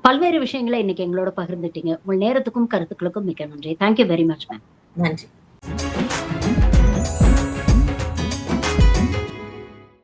Speaker 1: பல்வேறு விஷயங்களை இன்னைக்கு எங்களோட பகிர்ந்துட்டீங்க. உங்கள் நேரத்துக்கும் கருத்துக்களுக்கும் மிக்க நன்றி. Thank you very much ma'am.
Speaker 2: நன்றி.